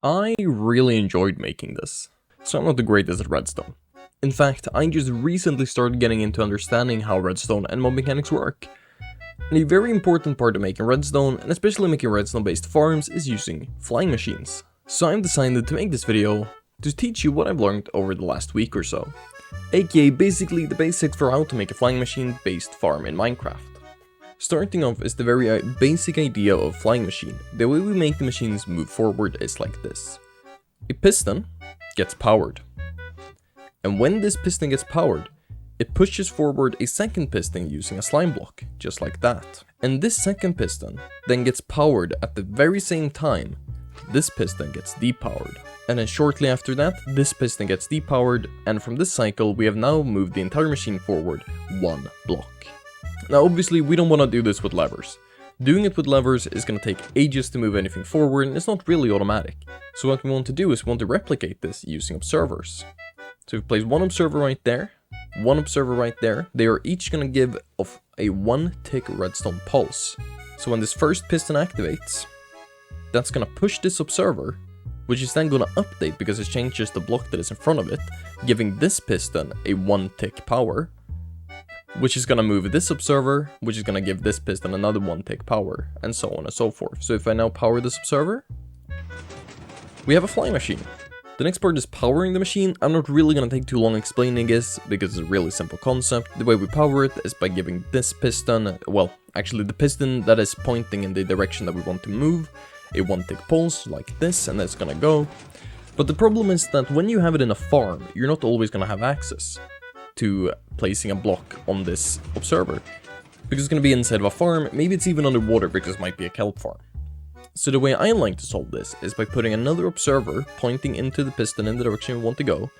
I really enjoyed making this, so I'm not the greatest at Redstone. In fact, I just recently started getting into understanding how Redstone and mob mechanics work. And a very important part of making Redstone, and especially making Redstone based farms, is using flying machines. So I've decided to make this video to teach you what I've learned over the last week or so. AKA basically the basics for how to make a flying machine based farm in Minecraft. Starting off is the very basic idea of flying machine. The way we make the machines move forward is like this. A piston gets powered. And when this piston gets powered, it pushes forward a second piston using a slime block, just like that. And this second piston then gets powered at the very same time this piston gets depowered. And then shortly after that, this piston gets depowered, and from this cycle we have now moved the entire machine forward one block. Now obviously we don't want to do this with levers. Doing it with levers is going to take ages to move anything forward, and it's not really automatic. So what we want to do is we want to replicate this using observers. So if we place one observer right there, one observer right there, they are each going to give off a 1-tick redstone pulse. So when this first piston activates, that's going to push this observer, which is then going to update because it changes the block that is in front of it, giving this piston a 1-tick power, which is going to move this observer, which is going to give this piston another 1-tick power, and so on and so forth. So if I now power this observer, we have a flying machine. The next part is powering the machine. I'm not really going to take too long explaining this, because it's a really simple concept. The way we power it is by giving this piston, well, actually the piston that is pointing in the direction that we want to move, a 1-tick pulse, like this, and it's going to go. But the problem is that when you have it in a farm, you're not always going to have access to placing a block on this observer, because it's going to be inside of a farm. Maybe it's even underwater because it might be a kelp farm. So the way I like to solve this is by putting another observer pointing into the piston in the direction we want to go,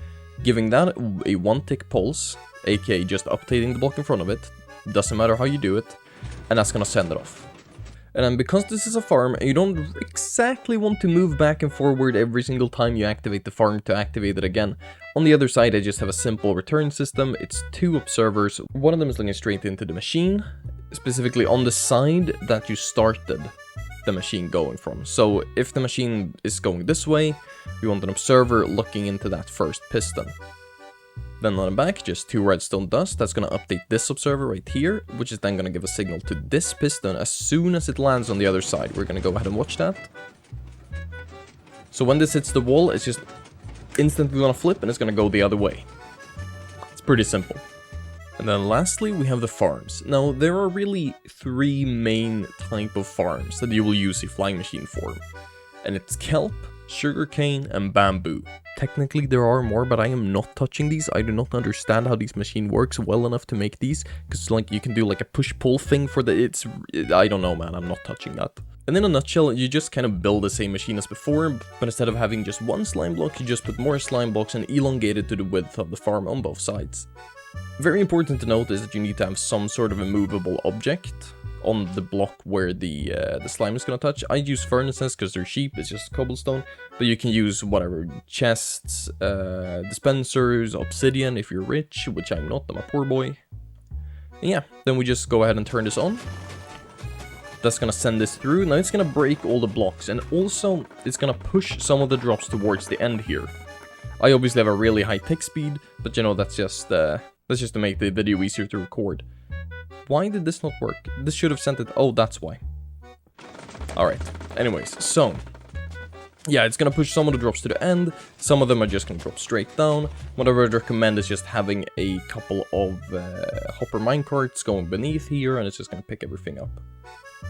giving that a 1-tick pulse, aka just updating the block in front of it, doesn't matter how you do it, and that's going to send it off. And then because this is a farm, and you don't exactly want to move back and forward every single time you activate the farm to activate it again, on the other side I just have a simple return system. It's 2 observers. One of them is looking straight into the machine, specifically on the side that you started the machine going from. So if the machine is going this way, we want an observer looking into that first piston. Then on the back, just 2 redstone dust. That's going to update this observer right here, which is then going to give a signal to this piston as soon as it lands on the other side. We're going to go ahead and watch that. So when this hits the wall, it's just instantly going to flip and it's going to go the other way. It's pretty simple. And then lastly, we have the farms. Now, there are really 3 main type of farms that you will use a flying machine for. And it's kelp, sugarcane, and bamboo. Technically there are more, but I am not touching these. I do not understand how this machine works well enough to make these, because like you can do like a push-pull thing for the, I don't know, man, I'm not touching that. And in a nutshell, you just kind of build the same machine as before, but instead of having just 1 slime block, you just put more slime blocks and elongate it to the width of the farm on both sides. Very important to note is that you need to have some sort of a movable object on the block where the slime is going to touch. I use furnaces because they're cheap, it's just cobblestone, but you can use whatever, chests, dispensers, obsidian if you're rich, which I'm not, I'm a poor boy. And yeah, then we just go ahead and turn this on. That's going to send this through. Now it's going to break all the blocks, and also it's going to push some of the drops towards the end here. I obviously have a really high tick speed, but you know, that's just to make the video easier to record. Why did this not work? This should have sent it. Oh, that's why. Alright. Anyways, so yeah, it's gonna push some of the drops to the end. Some of them are just gonna drop straight down. What I would recommend is just having a couple of hopper minecarts going beneath here, and it's just gonna pick everything up.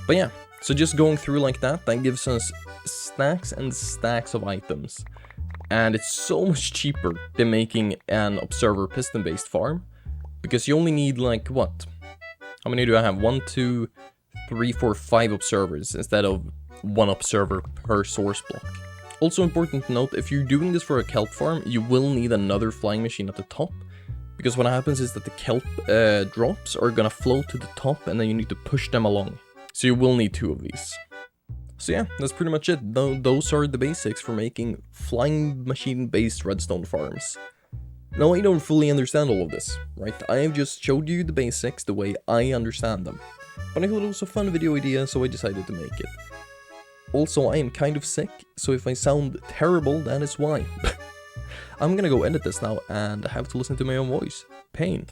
But yeah, so just going through like that gives us stacks and stacks of items. And it's so much cheaper than making an observer piston based farm, because you only need like what? How many do I have? 1, 2, 3, 4, 5 observers instead of 1 observer per source block. Also important to note, if you're doing this for a kelp farm, you will need another flying machine at the top, because what happens is that the kelp drops are gonna float to the top, and then you need to push them along. So you will need 2 of these. So yeah, that's pretty much it. Those are the basics for making flying machine based redstone farms. Now, I don't fully understand all of this, right? I have just showed you the basics the way I understand them. But I thought it was a fun video idea, so I decided to make it. Also, I am kind of sick, so if I sound terrible, that is why. I'm gonna go edit this now, and I have to listen to my own voice. Pain.